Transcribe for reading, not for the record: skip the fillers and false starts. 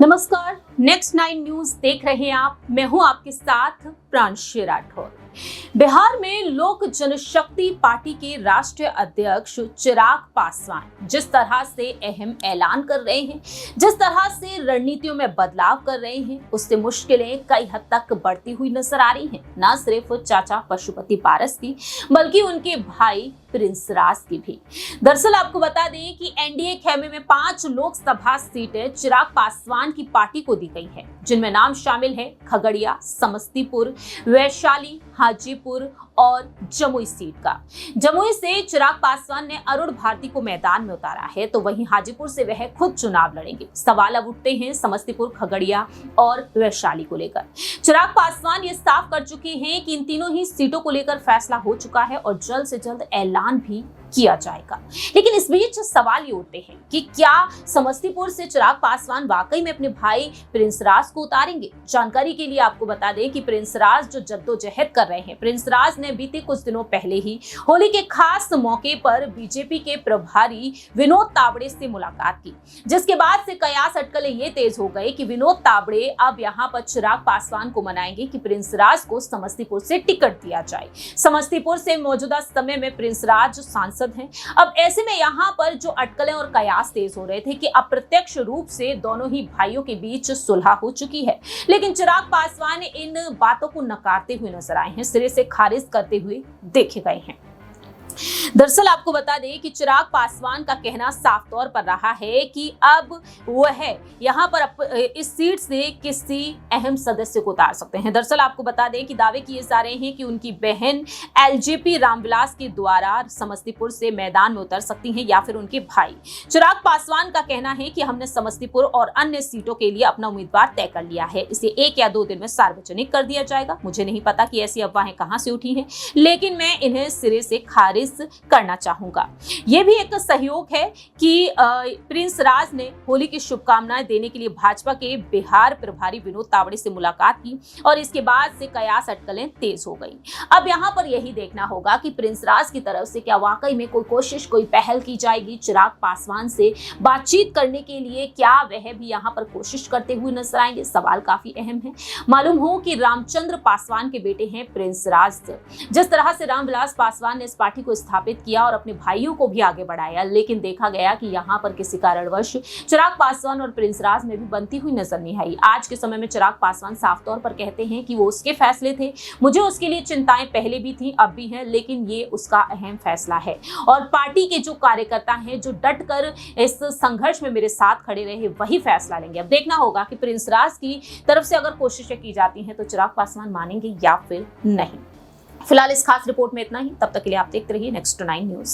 नमस्कार, next 9 news देख रहे हैं आप। मैं हूं आपके साथ प्रांशी राठौर। बिहार में लोक जनशक्ति पार्टी के राष्ट्रीय अध्यक्ष चिराग पासवान जिस तरह से अहम ऐलान कर रहे हैं, जिस तरह से रणनीतियों में बदलाव कर रहे हैं, उससे मुश्किलें कई हद तक बढ़ती हुई नजर आ रही हैं। न सिर्फ चाचा पशुपति पारस की, बल्कि उनके भाई प्रिंस राज की भी। दरअसल आपको बता दें कि एनडीए खेमे में 5 लोकसभा सीटें चिराग पासवान की पार्टी को दी गई है, जिनमें नाम शामिल है खगड़िया, समस्तीपुर, वैशाली, हाजीपुर और जमुई सीट का। जमुई से चिराग पासवान ने अरुण भारती को मैदान में उतारा है, तो वहीं हाजीपुर से वह खुद चुनाव लड़ेंगे। सवाल अब उठते हैं समस्तीपुर, खगड़िया और वैशाली को लेकर। चिराग पासवान ये साफ कर चुके हैं कि इन तीनों ही सीटों को लेकर फैसला हो चुका है और जल्द से जल्द ऐलान भी किया जाएगा। लेकिन इस बीच सवाल ये उठते हैं कि क्या समस्तीपुर से चिराग पासवान वाकई में अपने भाई प्रिंस राज को उतारेंगे? जानकारी के लिए आपको बता दें कि प्रिंस राज जो जद्दोजहद कर रहे हैं, प्रिंस राज ने बीते कुछ दिनों पहले ही होली के खास मौके पर बीजेपी के प्रभारी विनोद तावड़े से मुलाकात की, जिसके बाद से कयास अटकलें ये तेज हो गए कि विनोद तावड़े अब यहाँ पर चिराग पासवान को मनाएंगे कि प्रिंस राज को समस्तीपुर से टिकट दिया जाए। समस्तीपुर से मौजूदा समय में प्रिंस राज सांसद हैं। अब ऐसे में यहाँ पर जो अटकलें और कयास तेज हो रहे थे कि अप्रत्यक्ष रूप से दोनों ही भाइयों के बीच सुलह हो चुकी है, लेकिन चिराग पासवान इन बातों को नकारते हुए नजर आए हैं, सिरे से खारिज करते हुए देखे गए हैं। दरअसल आपको बता दें कि चिराग पासवान का कहना साफ तौर पर रहा है कि अब वह यहाँ पर इस सीट से किसी अहम सदस्य को उतार सकते हैं। दरअसल आपको बता दें कि दावे किए जा रहे हैं कि उनकी बहन एलजेपी रामविलास के द्वारा समस्तीपुर से मैदान में उतर सकती हैं या फिर उनके भाई। चिराग पासवान का कहना है कि हमने समस्तीपुर और अन्य सीटों के लिए अपना उम्मीदवार तय कर लिया है, इसे 1 या 2 दिन में सार्वजनिक कर दिया जाएगा। मुझे नहीं पता कि ऐसी अफवाहें कहां से उठी हैं, लेकिन मैं इन्हें सिरे से खारिज करना चाहूंगा। यह भी एक सहयोग है कि प्रिंस राज ने होली की शुभकामनाएं देने के लिए भाजपा के बिहार प्रभारी विनोद तावड़े से मुलाकात की और इसके बाद से कयास अटकलें तेज हो गई। अब यहां पर यही देखना होगा कि प्रिंस राज की तरफ से क्या वाकई में कोई कोशिश, कोई पहल की जाएगी चिराग पासवान से बातचीत करने के लिए। क्या वह भी यहां पर कोशिश करते हुए नजर आएंगे? सवाल काफी अहम है। मालूम हो कि रामचंद्र पासवान के बेटे हैं प्रिंस राज। जिस तरह से रामविलास पासवान ने इस पार्टी को स्थापित किया और अपने भाइयों को भी आगे बढ़ाया, लेकिन देखा गया कि यहाँ पर किसी कारणवश चिराग पासवान और प्रिंस राज में भी बनती हुई नजर नहीं आई। आज के समय में चिराग पासवान साफ तौर पर कहते हैं कि वो उसके फैसले थे, मुझे उसके लिए चिंताएं पहले भी थी, अब भी हैं, लेकिन ये उसका अहम फैसला है। और पार्टी के जो कार्यकर्ता हैं, जो डट कर इस संघर्ष में मेरे साथ खड़े रहे, वही फैसला लेंगे। अब देखना होगा कि प्रिंस राज की तरफ से अगर कोशिशें की जाती हैं तो चिराग पासवान मानेंगे या फिर नहीं। फिलहाल इस खास रिपोर्ट में इतना ही। तब तक के लिए आप देखते रहिए नेक्स्ट 9 न्यूज।